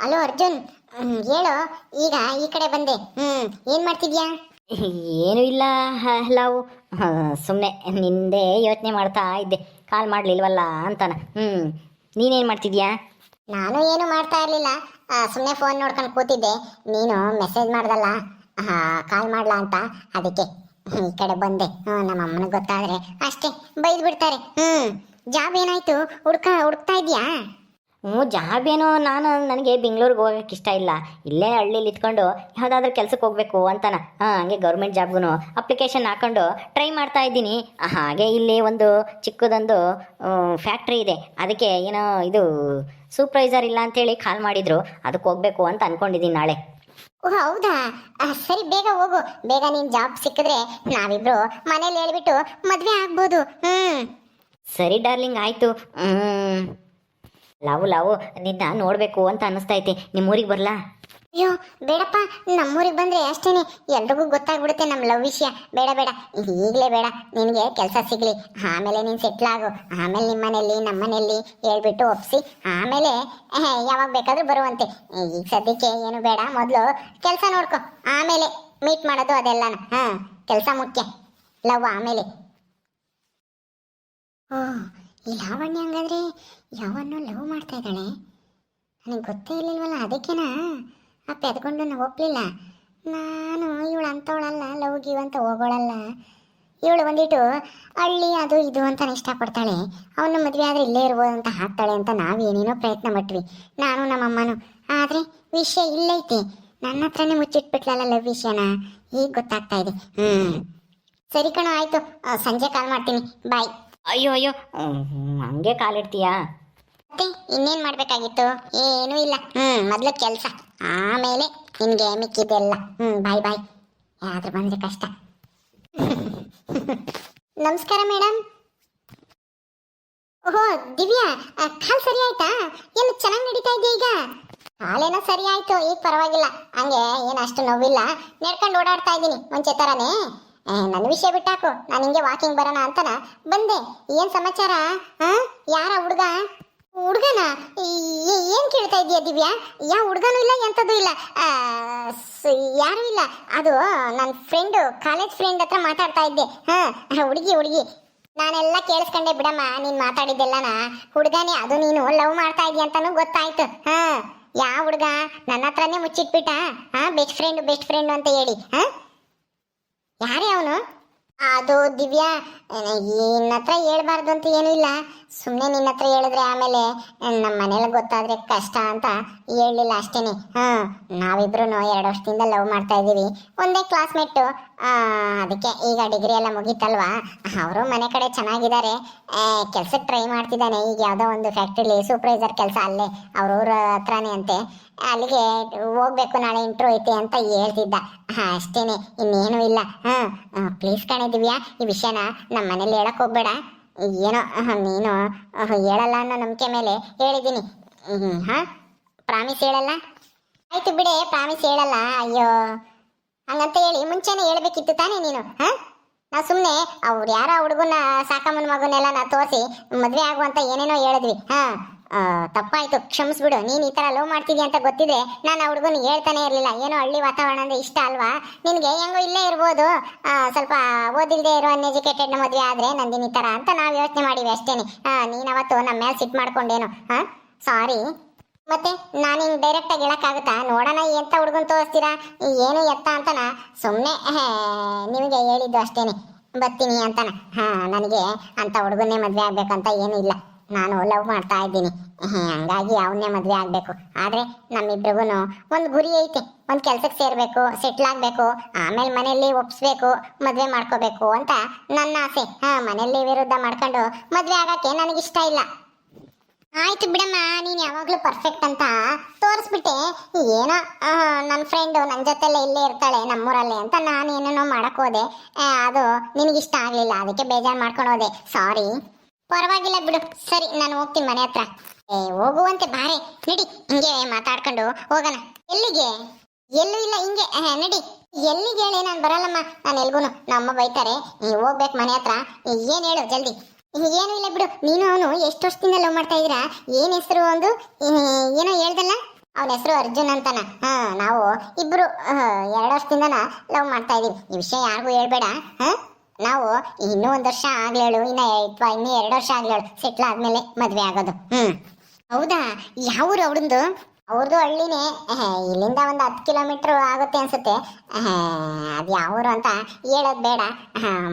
Hello Arjun. ಹೇಳು. ಈಗ ಈ ಕಡೆ ಬಂದೆ. ಏನ್ ಮಾಡ್ತಿದ್ಯಾ? ಏನೂ ಇಲ್ಲ. ಲವ್ ಸುಮ್ಮನೆ ನಿಂದೆ ಯೋಚನೆ ಮಾಡ್ತಾ ಇದ್ದೆ, ಕಾಲ್ ಮಾಡಲಿಲ್ವಲ್ಲ ಅಂತಾನ. ನೀನೇನು ಮಾಡ್ತಿದ್ಯಾ? ನಾನು ಏನು ಮಾಡ್ತಾ ಇರ್ಲಿಲ್ಲ, ಸುಮ್ಮನೆ ಫೋನ್ ನೋಡ್ಕೊಂಡು ಕೂತಿದ್ದೆ. ನೀನು ಮೆಸೇಜ್ ಮಾಡ್ದಲ್ಲ, ಕಾಲ್ ಮಾಡ್ಲಾ ಅಂತ, ಅದಕ್ಕೆ ಈ ಕಡೆ ಬಂದೆ. ನಮ್ಮ ಅಮ್ಮನಿಗೆ ಗೊತ್ತಾದ್ರೆ ಅಷ್ಟೇ, ಬೈದ್ ಬಿಡ್ತಾರೆ. ಜಾಬ್ ಏನಾಯ್ತು? ಹುಡುಕ್ತಾ ಇದ್ಯಾ? ಜಾಬೇನೋ, ನನಗೆ ಬೆಂಗಳೂರಿಗೆ ಹೋಗೋಕ್ಕೆ ಇಷ್ಟ ಇಲ್ಲ, ಇಲ್ಲೇ ಹಳ್ಳಿಲಿ ಇಟ್ಕೊಂಡು ಯಾವುದಾದ್ರೂ ಕೆಲಸಕ್ಕೆ ಹೋಗಬೇಕು ಅಂತಾನ. ಹಂಗೆ ಗೌರ್ಮೆಂಟ್ ಜಾಬ್ಗೂ ಅಪ್ಲಿಕೇಶನ್ ಹಾಕ್ಕೊಂಡು ಟ್ರೈ ಮಾಡ್ತಾ ಇದ್ದೀನಿ. ಹಾಗೆ ಇಲ್ಲಿ ಒಂದು ಚಿಕ್ಕದೊಂದು ಫ್ಯಾಕ್ಟ್ರಿ ಇದೆ, ಅದಕ್ಕೆ ಏನೋ ಇದು ಸೂಪರ್ವೈಸರ್ ಇಲ್ಲ ಅಂತೇಳಿ ಕಾಲ್ ಮಾಡಿದ್ರು, ಅದಕ್ಕೆ ಹೋಗಬೇಕು ಅಂತ ಅಂದ್ಕೊಂಡಿದ್ದೀನಿ ನಾಳೆ. ಓ ಹೌದಾ? ಸರಿ, ಬೇಗ ಹೋಗು. ಬೇಗ ನೀನ್ ಜಾಬ್ ಸಿಕ್ಕಿದ್ರೆ ನಾವಿಬ್ರು ಮನೇಲಿ ಹೇಳ್ಬಿಟ್ಟು ಮದ್ವೆ ಆಗ್ಬೋದು. ಸರಿ ಡಾರ್ಲಿಂಗ್, ಆಯಿತು. ಲವ್ ನಿನ್ನ ನೋಡಬೇಕು ಅಂತ ಅನ್ನಿಸ್ತೈತೆ, ನಿಮ್ಮೂರಿಗೆ ಬರಲಾ? ಅಯ್ಯೋ ಬೇಡಪ್ಪ, ನಮ್ಮೂರಿಗೆ ಬಂದ್ರೆ ಅಷ್ಟೇನೆ ಎಲ್ರಿಗೂ ಗೊತ್ತಾಗ್ಬಿಡುತ್ತೆ ನಮ್ಮ ಲವ್ ವಿಷಯ. ಬೇಡ ಬೇಡ, ಈಗಲೇ ಬೇಡ. ನಿನಗೆ ಕೆಲಸ ಸಿಗ್ಲಿ, ಆಮೇಲೆ ನೀನು ಸೆಟ್ಲ್ ಆಗು. ಆಮೇಲೆ ನಿಮ್ಮ ಮನೆಯಲ್ಲಿ ನಮ್ಮ ಮನೆಯಲ್ಲಿ ಹೇಳ್ಬಿಟ್ಟು ಒಪ್ಸಿ ಆಮೇಲೆ ಯಾವಾಗ ಬೇಕಾದ್ರೂ ಬರುವಂತೆ. ಈಗ ಸದ್ಯಕ್ಕೆ ಏನು ಬೇಡ, ಮೊದಲು ಕೆಲಸ ನೋಡ್ಕೊ, ಆಮೇಲೆ ಮೀಟ್ ಮಾಡೋದು ಅದೆಲ್ಲನ. ಕೆಲಸ ಮುಖ್ಯ, ಲವ್ ಆಮೇಲೆ. ಓ, ಈ ಲಾವಣ್ಯ ಹಂಗಾದ್ರೆ ಯಾವನ್ನೋ ಲವ್ ಮಾಡ್ತಾ ಇದ್ದಾಳೆ, ನನಗೆ ಗೊತ್ತೇ ಇರಲಿಲ್ವಲ್ಲ. ಅದಕ್ಕೆನಾ ಆ ಪೆದ್ಕೊಂಡು ನಾವು ಒಪ್ಪಲಿಲ್ಲ. ನಾನು ಇವಳು ಅಂಥವಳಲ್ಲ, ಲವ್ ಗಿವ್ ಅಂತ ಹೋಗೋಳಲ್ಲ. ಇವಳು ಬಂದಿಟ್ಟು ಹಳ್ಳಿ ಅದು ಇದು ಅಂತ ಇಷ್ಟಪಡ್ತಾಳೆ, ಅವನು ಮದುವೆ ಆದರೆ ಇಲ್ಲೇ ಇರ್ಬೋದು ಅಂತ ಹಾಕ್ತಾಳೆ ಅಂತ ನಾವು ಏನೇನೋ ಪ್ರಯತ್ನ ಪಟ್ವಿ, ನಾನು ನಮ್ಮಮ್ಮನೂ. ಆದರೆ ವಿಷಯ ಇಲ್ಲೈತೆ, ನನ್ನ ಹತ್ರನೇ ಮುಚ್ಚಿಟ್ಬಿಟ್ಲಲ್ಲ ಲವ್ ವಿಷಯನ. ಈಗ ಗೊತ್ತಾಗ್ತಾ ಇದೆ. ಸರಿ ಕಣೋ, ಆಯಿತು, ಸಂಜೆ ಕಾಲ್ ಮಾಡ್ತೀನಿ, ಬಾಯ್. ಅಯ್ಯೋ ಹಂಗೆ ಕಾಲಿಡ್ತೀಯಾ? ಮತ್ತೆ ಇನ್ನೇನು ಮಾಡಬೇಕಾಗಿತ್ತು? ಏನೂ ಇಲ್ಲ. ಮೊದಲು ಕೆಲಸ, ಆಮೇಲೆ ನಿನಗೆ ಮಿಕ್ಕಿದ್ದೆಲ್ಲ. ಬಾಯ್ ಬಾಯ್. ಯಾವ್ದು ಬಂದರೆ ಕಷ್ಟ. ನಮಸ್ಕಾರ ಮೇಡಮ್. ಓಹೋ ದಿವ್ಯಾ, ಕಾಲ್ ಸರಿ ಆಯ್ತಾ? ಏನು ಚೆನ್ನಾಗಿ ನಡೀತಾ ಇದೆಯಾ ಈಗ? ಕಾಲೇನೋ ಸರಿ ಆಯ್ತು, ಈಗ ಪರವಾಗಿಲ್ಲ. ಹಂಗೆ ಏನು ಅಷ್ಟು ನೋವಿಲ್ಲ, ನಡ್ಕೊಂಡು ಓಡಾಡ್ತಾ ಇದ್ದೀನಿ ಮುಂಚೆ ಥರನೇ. ನನ್ನ ವಿಷಯ ಬಿಟ್ಟಾಕು, ನಾನು ಹಿಂಗೆ ವಾಕಿಂಗ್ ಬರೋಣ ಅಂತನ ಬಂದೆ. ಏನು ಸಮಾಚಾರ? ಯಾರ ಹುಡುಗನ ಏನು ಕೇಳ್ತಾ ಇದೀಯ ದಿವ್ಯಾ? ಯಾವ ಹುಡುಗನೂ ಇಲ್ಲ, ಎಂಥದ್ದು ಇಲ್ಲ, ಯಾರೂ ಇಲ್ಲ. ಅದು ನನ್ನ ಫ್ರೆಂಡು, ಕಾಲೇಜ್ ಫ್ರೆಂಡ್ ಹತ್ರ ಮಾತಾಡ್ತಾ ಇದ್ದೆ. ಹುಡುಗಿ ನಾನೆಲ್ಲ ಕೇಳಿಸ್ಕೊಂಡೆ ಬಿಡಮ್ಮ, ನೀನು ಮಾತಾಡಿದ್ದೆಲ್ಲನ ಹುಡುಗನೇ. ಅದು ನೀನು ಲವ್ ಮಾಡ್ತಾ ಇದೀಯ ಅಂತಾನು ಗೊತ್ತಾಯ್ತು. ಯಾವ ಹುಡುಗ? ನನ್ನ ಹತ್ರನೇ ಮುಚ್ಚಿಟ್ಬಿಟ್ಟ. ಬೆಸ್ಟ್ ಫ್ರೆಂಡ್ ಅಂತ ಹೇಳಿ. ಯಾರೇ ಅವನು? ಅದು ದಿವ್ಯಾ, ನಿನ್ನ ಹತ್ರ ಹೇಳ್ಬಾರ್ದು ಅಂತ ಏನೂ ಇಲ್ಲ, ಸುಮ್ಮನೆ ನಿನ್ನ ಹತ್ರ ಹೇಳಿದ್ರೆ ಆಮೇಲೆ ನಮ್ಮ ಮನೇಲಿ ಗೊತ್ತಾದ್ರೆ ಕಷ್ಟ ಅಂತ ಹೇಳಲಿಲ್ಲ ಅಷ್ಟೇನೆ. ನಾವಿಬ್ರು 2 ವರ್ಷದಿಂದ ಲವ್ ಮಾಡ್ತಾ ಇದ್ದೀವಿ, ಒಂದೇ ಕ್ಲಾಸ್ಮೇಟು. ಅದಕ್ಕೆ ಈಗ ಡಿಗ್ರಿ ಎಲ್ಲ ಮುಗೀತಲ್ವಾ, ಅವರು ಮನೆ ಕಡೆ ಚೆನ್ನಾಗಿದ್ದಾರೆ, ಕೆಲ್ಸಕ್ಕೆ ಟ್ರೈ ಮಾಡ್ತಿದ್ದಾನೆ. ಈಗ ಯಾವುದೋ ಒಂದು ಫ್ಯಾಕ್ಟ್ರಿಲಿ ಸೂಪರ್ವೈಸರ್ ಕೆಲಸ, ಅಲ್ಲೇ ಅವ್ರವ್ರ ಹತ್ರನೇ ಅಂತೆ. ಅಲ್ಲಿಗೆ ಹೋಗ್ಬೇಕು, ನಾಳೆ ಇಂಟ್ರೂ ಐತೆ ಅಂತ ಹೇಳ್ತಿದ್ದ. ಅಷ್ಟೇನೆ, ಇನ್ನೇನು ಇಲ್ಲ. ಪ್ಲೀಸ್ ಕಣೆ ದಿವ್ಯಾ, ಈ ವಿಷಯನ ನಮ್ಮ ಮನೇಲಿ ಹೇಳಕ್ ಹೋಗ್ಬೇಡ. ಏನೋ ನೀನು ಹೇಳಲ್ಲ ಅನ್ನೋ ನಂಬಿಕೆ ಮೇಲೆ ಹೇಳಿದ್ದೀನಿ. ಪ್ರಾಮಿಸ್ ಹೇಳಲ್ಲ? ಆಯ್ತು ಬಿಡೆ, ಪ್ರಾಮಿಸ್ ಹೇಳಲ್ಲ. ಅಯ್ಯೋ, ಹಂಗಂತ ಹೇಳಿ ಮುಂಚೆನೆ ಹೇಳ್ಬೇಕಿತ್ತು ತಾನೇ ನೀನು. ನಾವು ಸುಮ್ಮನೆ ಅವ್ರು ಯಾರೋ ಹುಡುಗನ ಸಾಕಮ್ಮನ ಮಗನೆಲ್ಲ ನಾ ತೋರಿಸಿ ಮದುವೆ ಆಗುವಂತ ಏನೇನೋ ಹೇಳಿದ್ವಿ. ತಪ್ಪಾಯ್ತು, ಕ್ಷಮಿಸ್ಬಿಡು. ನೀನು ಈ ಥರ ಲವ್ ಮಾಡ್ತಿದ್ಯಾ ಅಂತ ಗೊತ್ತಿದ್ರೆ ನಾನು ಆ ಹುಡುಗನಿಗೆ ಹೇಳ್ತಾನೆ ಇರಲಿಲ್ಲ. ಏನೋ ಹಳ್ಳಿ ವಾತಾವರಣ ಅಂದರೆ ಇಷ್ಟ ಅಲ್ವಾ ನಿನಗೆ, ಹೆಂಗೋ ಇಲ್ಲೇ ಇರ್ಬೋದು, ಸ್ವಲ್ಪ ಓದಿಲ್ಲದೆ ಇರೋ ಅನ್ಎಜುಕೇಟೆಡ್ ಮದುವೆ ಆದರೆ ನಂದಿನಿ ಈ ಥರ ಅಂತ ನಾವು ಯೋಚನೆ ಮಾಡಿವಿ ಅಷ್ಟೇನೆ. ನೀನು ಅವತ್ತು ನಮ್ಮ ಮೇಲೆ ಸಿಟ್ಟು ಮಾಡ್ಕೊಂಡೇನು? ಸಾರಿ. ಮತ್ತೆ ನಾನು ಹಿಂಗೆ ಡೈರೆಕ್ಟಾಗಿ ಹೇಳೋಕ್ಕಾಗುತ್ತಾ? ನೋಡೋಣ ಎಂಥ ಹುಡುಗನ್ ತೋರಿಸ್ತೀರಾ, ಏನು ಎತ್ತ ಅಂತನ ಸುಮ್ಮನೆ ನಿಮಗೆ ಹೇಳಿದ್ದು ಅಷ್ಟೇನೆ, ಬರ್ತೀನಿ ಅಂತನ. ನನಗೆ ಅಂಥ ಹುಡುಗನ್ನೇ ಮದುವೆ ಆಗ್ಬೇಕಂತ ಏನೂ ಇಲ್ಲ, ನಾನು ಲವ್ ಮಾಡ್ತಾ ಇದ್ದೀನಿ. ಹಂಗಾಗಿ ಅವನ್ನೇ ಮದುವೆ ಆಗಬೇಕು. ಆದರೆ ನಮ್ಮಿಬ್ರಿಗೂ ಒಂದು ಗುರಿ ಐತೆ, ಒಂದು ಕೆಲಸಕ್ಕೆ ಸೇರಬೇಕು, ಸೆಟ್ಲ್ ಆಗಬೇಕು, ಆಮೇಲೆ ಮನೆಯಲ್ಲಿ ಒಪ್ಪಿಸ್ಬೇಕು, ಮದುವೆ ಮಾಡ್ಕೋಬೇಕು ಅಂತ ನನ್ನ ಆಸೆ. ಮನೆಯಲ್ಲಿ ವಿರುದ್ಧ ಮಾಡ್ಕೊಂಡು ಮದುವೆ ಆಗೋಕ್ಕೆ ನನಗಿಷ್ಟ ಇಲ್ಲ. ಆಯ್ತು ಬಿಡಮ್ಮ, ನೀನು ಯಾವಾಗಲೂ ಪರ್ಫೆಕ್ಟ್ ಅಂತ ತೋರಿಸ್ಬಿಟ್ಟೆ. ಏನೋ ನನ್ನ ಫ್ರೆಂಡು ನನ್ನ ಜೊತೆಲ್ಲೇ ಇಲ್ಲೇ ಇರ್ತಾಳೆ ನಮ್ಮೂರಲ್ಲೇ ಅಂತ ನಾನು ಏನೇನೋ ಮಾಡಕ್ಕೆ ಹೋದೆ, ಅದು ನಿನಗಿಷ್ಟ ಆಗಲಿಲ್ಲ, ಅದಕ್ಕೆ ಬೇಜಾರು ಮಾಡ್ಕೊಂಡು ಹೋದೆ. ಸಾರಿ. ಪರವಾಗಿಲ್ಲ ಬಿಡು, ಸರಿ ನಾನು ಹೋಗ್ತೀನಿ ಮನೆ ಹತ್ರ. ಹೋಗುವಂತೆ ಬಾರೆ, ನಡಿ, ಹಿಂಗೆ ಮಾತಾಡ್ಕೊಂಡು ಹೋಗೋಣ. ಎಲ್ಲಿಗೆ? ಎಲ್ಲೂ ಇಲ್ಲ, ಹಿಂಗೆ ನಡಿ. ಎಲ್ಲಿಗೆ ಹೇಳಿ? ನಾನು ಬರಲ್ಲಮ್ಮ, ನಾನು ಎಲ್ಗೂ, ನಮ್ಮಮ್ಮ ಬೈತಾರೆ. ನೀವು ಹೋಗ್ಬೇಕು ಮನೆ ಹತ್ರ. ಏನು ಹೇಳು ಜಲ್ದಿ. ಏನೂ ಇಲ್ಲ ಬಿಡು. ನೀನು ಅವನು ಎಷ್ಟು ವರ್ಷದಿಂದ ಲವ್ ಮಾಡ್ತಾ ಇದ್ದೀರಾ? ಏನು ಹೆಸರು ಒಂದು? ಏನೋ ಹೇಳ್ದಲ್ಲ, ಅವನ ಹೆಸರು ಅರ್ಜುನ್ ಅಂತಾನ. ನಾವು ಇಬ್ರು 2 ವರ್ಷದಿಂದನ ಲವ್ ಮಾಡ್ತಾ ಇದೀವಿ. ಈ ವಿಷಯ ಯಾರಿಗೂ ಹೇಳ್ಬೇಡ. ನಾವು ಇನ್ನೂ 1 ವರ್ಷ ಆಗ್ಲೇಳು, ಇನ್ನೂ 2 ವರ್ಷ ಆಗ್ಲೇಳು, ಸೆಟ್ಲ್ ಆದ್ಮೇಲೆ ಮದ್ವೆ ಆಗೋದು. ಹೌದಾ? ಯಾವ ಊರು ಅವಳಂದು? ಅವ್ರದ್ದು ಹಳ್ಳಿನೇ. ಇಲ್ಲಿಂದ ಒಂದು 10 ಕಿಲೋಮೀಟರ್ ಆಗುತ್ತೆ ಅನ್ಸುತ್ತೆ. ಅದು ಯಾವ ಊರು ಅಂತ ಹೇಳೋದು ಬೇಡ.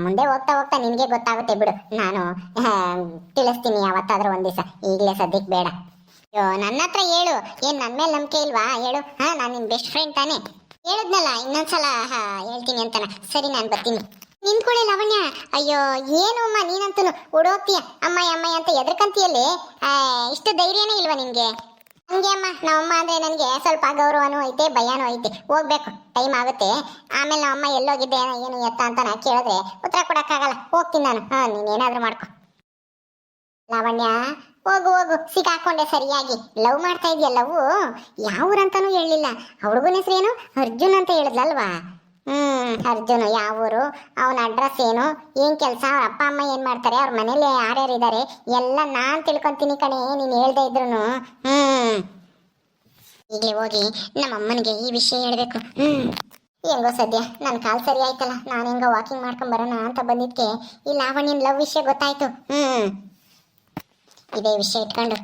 ಮುಂದೆ ಹೋಗ್ತಾ ಹೋಗ್ತಾ ನಿನಗೆ ಗೊತ್ತಾಗುತ್ತೆ ಬಿಡು. ನಾನು ತಿಳಿಸ್ತೀನಿ ಯಾವತ್ತಾದ್ರೂ ಒಂದ್ ದಿವಸ. ಈಗಲೇ ಸದ್ಯಕ್ಕೆ ಬೇಡ. ಅಯ್ಯೋ, ನನ್ನ ಹತ್ರ ಹೇಳು. ಏನ್ ನನ್ನ ಮೇಲೆ ನಂಬಿಕೆ ಇಲ್ವಾ? ಹೇಳು. ನಾನು ನಿನ್ ಬೆಸ್ಟ್ ಫ್ರೆಂಡ್ ತಾನೆ. ಹೇಳಿದ್ನಲ್ಲ ಇನ್ನೊಂದ್ಸಲ ಹೇಳ್ತೀನಿ ಅಂತಾನ. ಸರಿ, ನಾನು ಬರ್ತೀನಿ. ನಿಂತ್ಕೊಳ್ಳಿ ಲಾವಣ್ಯ. ಅಯ್ಯೋ, ಏನು ಅಮ್ಮ ನೀನಂತೂ ಓಡೋಗ್ತೀಯ. ಅಮ್ಮಯ್ಯ ಅಮ್ಮಯ್ಯ ಅಂತ ಎದ್ರಕಂತೀಯಲ್ಲಿ. ಇಷ್ಟು ಧೈರ್ಯನೇ ಇಲ್ವಾ ನಿನ್ಗೆ? ಹಂಗೆ ಅಮ್ಮ, ನಮ್ಮಮ್ಮ ಅಂದ್ರೆ ನನಗೆ ಸ್ವಲ್ಪ ಗೌರವನೂ ಐತೆ, ಭಯನೂ ಐತೆ. ಹೋಗ್ಬೇಕು, ಟೈಮ್ ಆಗುತ್ತೆ. ಆಮೇಲೆ ನಮ್ಮಮ್ಮ ಎಲ್ಲೋಗಿದ್ದೆ ಏನು ಎತ್ತ ಅಂತ ನಾ ಕೇಳಿದ್ರೆ ಉತ್ತರ ಕೊಡಕ್ಕಾಗಲ್ಲ. ಹೋಗ್ತೀನಿ ನಾನು. ನೀನೇನಾದ್ರೂ ಮಾಡ್ಕೊ. ಲಾವಣ್ಯ, ಹೋಗು ಹೋಗು, ಸಿಕ್ಕಾಕೊಂಡೆ ಸರಿಯಾಗಿ. ಲವ್ ಮಾಡ್ತಾ ಇದೆಯಾ? ಲವ್ ಯಾವ ಊರಂತಾನೂ ಹೇಳಿಲ್ಲ. ಹುಡುಗನ ಹೆಸರೇನು? ಅರ್ಜುನ್ ಅಂತ ಹೇಳಿದ್ಲಲ್ವಾ? ಅರ್ಜುನ್ ಯಾವ ಊರು? ಅವನ ಅಡ್ರೆಸ್ ಏನು? ಏನ್ ಕೆಲಸ? ಅವ್ರ ಅಪ್ಪ ಅಮ್ಮ ಏನ್ ಮಾಡ್ತಾರೆ? ಅವ್ರ ಮನೇಲಿ ಯಾರ್ಯಾರಿದ್ದಾರೆ ಎಲ್ಲ ನಾನ್ ತಿಳ್ಕೊಂತೀನಿ ಕಣೆ, ನೀನ್ ಹೇಳ್ದೆ ಇದ್ರು. ಈಗಲೇ ಹೋಗಿ ನಮ್ಮ ಅಮ್ಮನಿಗೆ ಈ ವಿಷಯ ಹೇಳ್ಬೇಕು. ಹೆಂಗೋ ಸದ್ಯ ನನ್ನ ಕಾಲ್ ಸರಿ ಆಯ್ತಲ್ಲ. ನಾನು ಹೆಂಗೋ ವಾಕಿಂಗ್ ಮಾಡ್ಕೊಂಡ್ ಬರೋಣ ಅಂತ ಬಂದಿದ್ಕೆ ಈ ಲಾವಣ್ಯನ ಲವ್ ವಿಷಯ ಗೊತ್ತಾಯ್ತು. ಇದೇ ವಿಷಯ ಇಟ್ಕೊಂಡು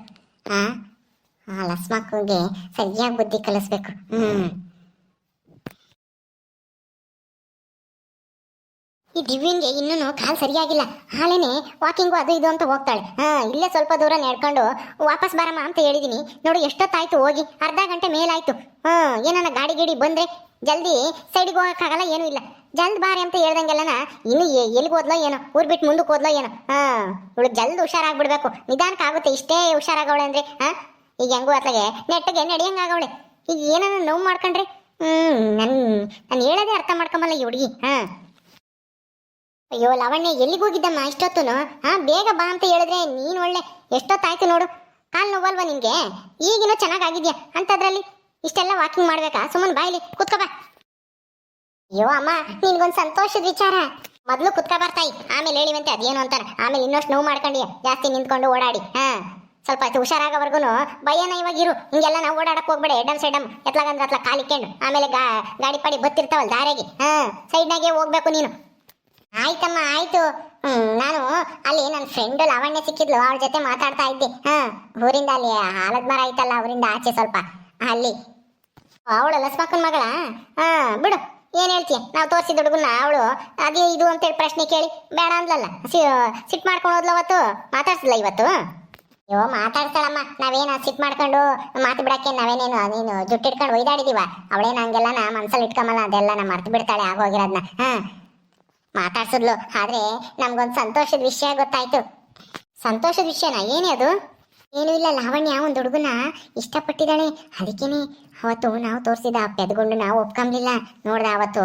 ಲಸ್ಮಕ್ಕಿಗೆ ಸರಿಯಾಗಿ ಬುದ್ಧಿ ಕಲಿಸ್ಬೇಕು. ಈ ದಿವ್ಯಂಗೆ ಇನ್ನೂ ಕಾಲ್ ಸರಿಯಾಗಿಲ್ಲ. ಹಾಲೇನೆ ವಾಕಿಂಗು ಅದು ಇದು ಅಂತ ಹೋಗ್ತಾಳೆ. ಇಲ್ಲೇ ಸ್ವಲ್ಪ ದೂರ ನಡ್ಕೊಂಡು ವಾಪಸ್ ಬರಮ್ಮ ಅಂತ ಹೇಳಿದೀನಿ. ನೋಡು ಎಷ್ಟೊತ್ತಾಯ್ತು ಹೋಗಿ, ಅರ್ಧ ಗಂಟೆ ಮೇಲಾಯ್ತು. ಏನನ್ನ ಗಾಡಿ ಗಿಡಿ ಬಂದ್ರೆ ಜಲ್ದಿ ಸೈಡ್ಗೆ ಹೋಗಕ್ಕಾಗಲ್ಲ, ಏನೂ ಇಲ್ಲ. ಜಲ್ದ್ ಬಾರಿ ಅಂತ ಹೇಳ್ದಂಗೆಲ್ಲನ ಇನ್ನು ಎಲ್ಲಿಗೆ ಹೋದ್ಲೋ ಏನೋ, ಊರ್ ಬಿಟ್ಟು ಮುಂದಕ್ಕೆ ಹೋದ್ಲೋ ಏನೋ. ಇವಳು ಜಲ್ದ್ ಹುಷಾರಾಗ್ಬಿಡ್ಬೇಕು. ನಿಧಾನಕ್ಕಾಗುತ್ತೆ ಇಷ್ಟೇ ಹುಷಾರಾಗವಳೆ ಅಂದ್ರೆ. ಈಗ ಹೆಂಗು ಅತ್ಲಾಗೆ ನೆಟ್ಟಗೆ ನಡೆಯಂಗಾಗವಳೆ. ಈಗ ಏನನ್ನ ನೋವು ಮಾಡ್ಕೊಂಡ್ರೆ ನಾನು ಹೇಳೋದೇ ಅರ್ಥ ಮಾಡ್ಕೊಂಬಲ್ಲ ಈ ಹುಡುಗಿ. ಅಯ್ಯೋ ಲಾವಣ್ಯ, ಎಲ್ಲಿಗೆ ಹೋಗಿದ್ದಮ್ಮ ಇಷ್ಟೊತ್ತು? ಬೇಗ ಬಾ ಅಂತ ಹೇಳಿದ್ರೆ ನೀನ್ ಒಳ್ಳೆ ಎಷ್ಟೊತ್ತಾಯ್ತು ನೋಡು. ಕಾಲ್ ನೋವಲ್ವಾ ನಿನ್ಗೆ? ಈಗಿನೂ ಚೆನ್ನಾಗಿದ್ಯಾ ಅಂತದ್ರಲ್ಲಿ ಇಷ್ಟೆಲ್ಲ ವಾಕಿಂಗ್ ಮಾಡ್ಬೇಕಾ? ಸುಮ್ಮನೆ ಬಾಯ್ಲಿ ಕುತ್ಕೋ ಬಾ. ಅಯ್ಯೋ ಅಮ್ಮ, ನಿನ್ಗೊಂದು ಸಂತೋಷದ ವಿಚಾರ. ಮೊದ್ಲು ಕುತ್ಕೋ ಬರ್ತಾಯಿ, ಆಮೇಲೆ ಹೇಳಿವಂತೆ ಅದೇನು ಅಂತಾರ. ಆಮೇಲೆ ಇನ್ನಷ್ಟು ನೋವು ಮಾಡ್ಕೊಂಡಿ ಜಾಸ್ತಿ ನಿಂತ್ಕೊಂಡು ಓಡಾಡಿ. ಸ್ವಲ್ಪ ಹುಷಾರಾಗವರ್ಗು ಭಯನ ಇವಾಗಿರು. ಹಿಂಗೆಲ್ಲ ನಾವು ಓಡಾಡಕ್ ಹೋಗ್ಬೇಡ. ಎಡಮ್ ಸೈಡಮ್ ಎತ್ಲಾಗಂದ್ರೆ ಅತ್ಲ ಕಾಲಿಕ್ಕೊಂಡು ಆಮೇಲೆ ಗಾಡಿ ಪಾಡಿ ಬತ್ತಿರ್ತಾವಲ್ಲ ದಾರಿಗೆ, ಸೈಡ್ನಾಗೆ ಹೋಗ್ಬೇಕು ನೀನು. ಆಯ್ತಮ್ಮ ಆಯ್ತು. ನಾನು ಅಲ್ಲಿ ನನ್ನ ಫ್ರೆಂಡ್ ಲಾವಣ್ಯ ಸಿಕ್ಕಿದ್ಲು, ಅವಳ ಜೊತೆ ಮಾತಾಡ್ತಾ ಇದ್ದೆ. ಊರಿಂದ ಅಲ್ಲಿ ಆಲದ ಮರ ಐತಲ್ಲ, ಅವರಿಂದ ಆಚೆ ಸ್ವಲ್ಪ ಅಲ್ಲಿ. ಅವಳು ಲಸ್ಮಕ್ಕನ ಮಗಳ? ಬಿಡು, ಏನ್ ಹೇಳ್ತೀಯ? ನಾವು ತೋರಿಸಿದ ಹುಡುಗನ್ನ ಅವಳು ಅದೇ ಇದು ಅಂತೇಳಿ ಪ್ರಶ್ನೆ ಕೇಳಿ ಬೇಡ ಅಂದ್ಲಲ್ಲ. ಸಿಟ್ ಮಾಡ್ಕೊಂಡು ಹೋದ್ಲ ಅವತ್ತು, ಮಾತಾಡ್ಸಿಲ್ಲ ಇವತ್ತು. ಅಯ್ಯೋ ಮಾತಾಡ್ತಾಳಮ್ಮ, ನಾವೇನ ಸಿಟ್ ಮಾಡ್ಕೊಂಡು ಮಾತು ಬಿಡಕ್ಕೆ ನಾವೇನೇನು ನೀನು ಜುಟ್ಟಿಟ್ಕೊಂಡು ಒಯ್ದಾಡಿದೀವ? ಅವಳೇನ ಹಂಗೆಲ್ಲ ನಾ ಮನ್ಸಲ್ಲಿ ಇಟ್ಕೊಂಬಲ್ಲ, ಅದೆಲ್ಲ ನಾ ಮರ್ತು ಬಿಡ್ತಾಳೆ ಆಗೋಗಿರೋದ್ನ. ಮಾತಾಡ್ಸಿದ್ಲು. ಆದ್ರೆ ನಮ್ಗೊಂದು ಸಂತೋಷದ ವಿಷಯ ಗೊತ್ತಾಯ್ತು. ಸಂತೋಷದ ವಿಷಯನ? ಏನೇ ಅದು? ಏನೂ ಇಲ್ಲ, ಲಾವಣ್ಯ ಒಂದು ಹುಡುಗನ ಇಷ್ಟಪಟ್ಟಿದ್ದಾಳೆ. ಅದಕ್ಕೇನೆ ಅವತ್ತು ನಾವು ತೋರಿಸಿದ ಪೆದ್ಕೊಂಡು ನಾವು ಒಪ್ಕೊಂಬ್ಲಿಲ್ಲ. ನೋಡ್ದ ಅವತ್ತು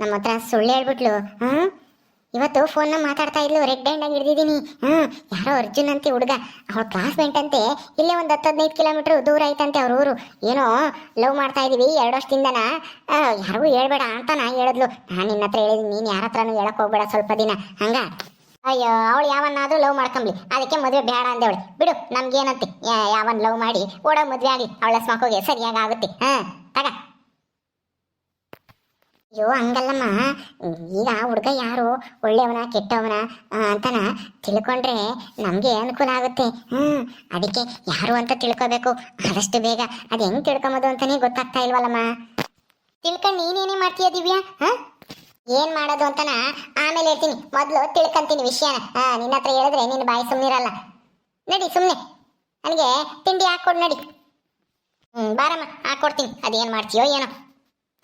ನಮ್ಮ ಹತ್ರ ಸುಳ್ಳು ಹೇಳ್ಬಿಟ್ಲು. ಇವತ್ತು ಫೋನ್ನ ಮಾತಾಡ್ತಾ ಇದ್ಲು, ರೆಡ್ ಹ್ಯಾಂಡ್ ಆಗಿ ಹಿಡ್ದಿದ್ದೀನಿ. ಯಾರೋ ಅರ್ಜುನ್ ಅಂತೆ ಹುಡುಗ, ಅವಳ ಕ್ಲಾಸ್ಮೇಟ್ ಅಂತೆ. ಇಲ್ಲೇ ಒಂದು 10-15 ಕಿಲೋಮೀಟರ್ ದೂರ ಐತಂತೆ ಅವ್ರ ಊರು. ಏನೋ ಲವ್ ಮಾಡ್ತಾ ಇದೀವಿ 2 ವರ್ಷದಿಂದನ, ಯಾರಿಗೂ ಹೇಳ್ಬೇಡ ಅಂತ ನಾ ಹೇಳಿದ್ಲು. ನಾನು ನಿನ್ನ ಹತ್ರ ಹೇಳಿದೀನಿ, ನೀನು ಯಾರ ಹತ್ರನೂ ಹೇಳಕ್ ಹೋಗ್ಬೇಡ ಸ್ವಲ್ಪ ದಿನ ಹಂಗ. ಅಯ್ಯೋ, ಅವಳು ಯಾವನ್ನಾದ್ರೂ ಲವ್ ಮಾಡ್ಕೊಂಬ್ಲಿ, ಅದಕ್ಕೆ ಮದುವೆ ಬೇಡ ಅಂದೇವಳೆ. ಬಿಡು, ನಮ್ಗೇನಂತೆ, ಯಾವನ್ ಲವ್ ಮಾಡಿ ಓಡೋ ಮದುವೆ ಆಗಲಿ, ಅವಳ ಸ್ಮಕೋಗೆ ಸರಿಯಾಗಿ ಆಗುತ್ತೆ. ತಗ. ಅಯ್ಯೋ ಹಂಗಲ್ಲಮ್ಮ, ಈಗ ಹುಡುಗ ಯಾರು ಒಳ್ಳೆಯವನ ಕೆಟ್ಟವನ ಅಂತನ ತಿಳ್ಕೊಂಡ್ರೆ ನಮ್ಗೆ ಅನುಕೂಲ ಆಗುತ್ತೆ. ಅದಕ್ಕೆ ಯಾರು ಅಂತ ತಿಳ್ಕೊಬೇಕು ಆದಷ್ಟು ಬೇಗ. ಅದು ಹೆಂಗ್ ತಿಳ್ಕೊಂಬೋದು ಅಂತಾನೆ ಗೊತ್ತಾಗ್ತಾ ಇಲ್ವಲ್ಲಮ್ಮ. ತಿಳ್ಕೊಂಡು ನೀನೇನೇ ಮಾಡ್ತೀಯ ದಿವ್ಯಾ? ಏನ್ ಮಾಡೋದು ಅಂತನ ಆಮೇಲೆ ಹೇಳ್ತೀನಿ, ಮೊದ್ಲು ತಿಳ್ಕೊಂತೀನಿ ವಿಷಯನ. ನಿನ್ನ ಹತ್ರ ಹೇಳಿದ್ರೆ ನಿನ್ನ ಬಾಯಿ ಸುಮ್ಮನಿರಲ್ಲ. ನಡಿ ಸುಮ್ಮನೆ ನನಗೆ ತಿಂಡಿ ಹಾಕೊಡ್ ನಡಿ. ಬಾರಮ್ಮ ಹಾಕೊಡ್ತೀನಿ. ಅದೇನ್ ಮಾಡ್ತೀಯೋ ಏನೋ.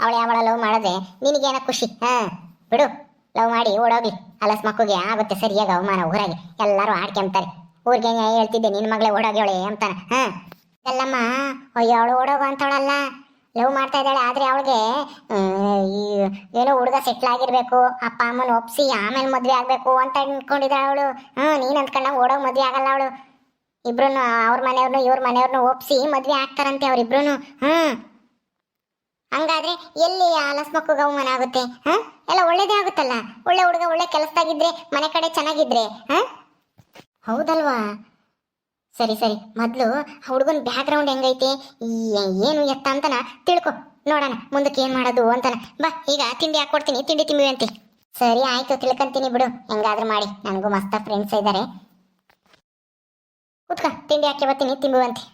ಅವಳು ಯಾವಳ ಲವ್ ಮಾಡಿದ್ರೆ ನಿನಗೇನ ಖುಷಿ? ಬಿಡು, ಲವ್ ಮಾಡಿ ಓಡೋಗ್ಲಿ. ಅಲಸ್ ಮಕ್ಕಳಿಗೆ ಆಗುತ್ತೆ ಸರಿಯಾಗಿ ಅವಮಾನ. ಊರಾಗೆ ಎಲ್ಲರೂ ಆಡ್ಕೊಂತಾರೆ. ಊರಿಗೆ ಹೇಳ್ತಿದ್ದೆ ನಿನ್ನ ಮಗಳೇ ಓಡೋಗ್ಯವಳೆ ಅಂತಾನ. ಎಲ್ಲಮ್ಮ ಅಯ್ಯೋ ಅವಳು ಓಡೋಗ ಅಂತವಳಲ್ಲ, ಲವ್ ಮಾಡ್ತಾ ಇದ್ದಾಳೆ. ಆದ್ರೆ ಅವಳಿಗೆ ಏನೋ ಹುಡುಗ ಸೆಟ್ಲ್ ಆಗಿರ್ಬೇಕು, ಅಪ್ಪ ಅಮ್ಮನ ಒಪ್ಸಿ ಆಮೇಲೆ ಮದ್ವೆ ಆಗ್ಬೇಕು ಅಂತ ಅನ್ಕೊಂಡಿದ್ದಾಳೆ ಅವಳು. ನೀನ್ ಅಂದ್ಕೊಂಡ ಓಡೋಗ್ ಮದ್ವೆ ಆಗಲ್ಲ ಅವಳು. ಇಬ್ರು ಅವ್ರ ಮನೆಯವ್ರನ್ನು ಇವ್ರ ಮನೆಯವ್ರನ್ನು ಒಪ್ಸಿ ಮದ್ವೆ ಆಗ್ತಾರಂತೆ ಅವ್ರಿಬ್ರು. ಹಂಗಾದ್ರೆ ಎಲ್ಲಿ ಆಲಸ್ ಮಕ್ಕಳಿಗೆ ಅವಮಾನ ಆಗುತ್ತೆ? ಎಲ್ಲ ಒಳ್ಳೇದೇ ಆಗುತ್ತಲ್ಲ. ಒಳ್ಳೆ ಹುಡುಗ ಒಳ್ಳೆ ಕೆಲಸದಾಗಿದ್ರೆ, ಮನೆ ಕಡೆ ಚೆನ್ನಾಗಿದ್ರೆ. ಹೌದಲ್ವಾ? ಸರಿ ಸರಿ ಮೊದಲು ಹುಡುಗನ ಬ್ಯಾಕ್ಗ್ರೌಂಡ್ ಹೆಂಗೈತೆ ಏನು ಎತ್ತ ಅಂತನ ತಿಳ್ಕೊ, ನೋಡೋಣ ಮುಂದಕ್ಕೆ ಏನು ಮಾಡೋದು ಅಂತನ. ಬಾ ಈಗ ತಿಂಡಿ ಹಾಕ್ಕೊಡ್ತೀನಿ, ತಿಂಡಿ ತಿಂಬಿವಂತೆ. ಸರಿ ಆಯ್ತು, ತಿಳ್ಕೊಂತೀನಿ ಬಿಡು, ಹೆಂಗಾದ್ರೂ ಮಾಡಿ. ನನಗೂ ಮಸ್ತ ಫ್ರೆಂಡ್ಸ್ ಇದ್ದಾರೆ. ಕೂತ್ಕ, ತಿಂಡಿ ಹಾಕಿ ಬರ್ತೀನಿ, ತಿಂಬುವಂತೆ.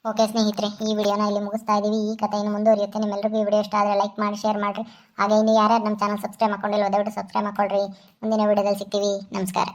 ಓಕೆ ಸ್ನೇಹಿತರೆ, ಈ ವಿಡಿಯೋನ ಇಲ್ಲಿ ಮುಗಿಸ್ತಾ ಇದೀವಿ. ಈ ಕಥೆ ಇನ್ನು ಮುಂದುವರಿಯುತ್ತೆ. ನಿಮ್ಮೆಲ್ಲರಿಗೂ ಈ ವಿಡಿಯೋ ಇಷ್ಟ ಆದರೆ ಲೈಕ್ ಮಾಡಿ, ಶೇರ್ ಮಾಡಿರಿ. ಹಾಗೆ ಇನ್ನು ಯಾರ್ಯಾರು ನಮ್ಮ ಚಾನಲ್ ಸಬ್ಸ್ಕ್ರೈಬ್ ಮಾಡ್ಕೊಂಡಿಲ್ಲ ದಯವಿಟ್ಟು ಸಬ್ಸ್ಕ್ರೈಬ್ ಮಾಡ್ಕೊಳ್ರಿ. ಮುಂದಿನ ವಿಡಿಯೋದಲ್ಲಿ ಸಿಗ್ತೀವಿ. ನಮಸ್ಕಾರ.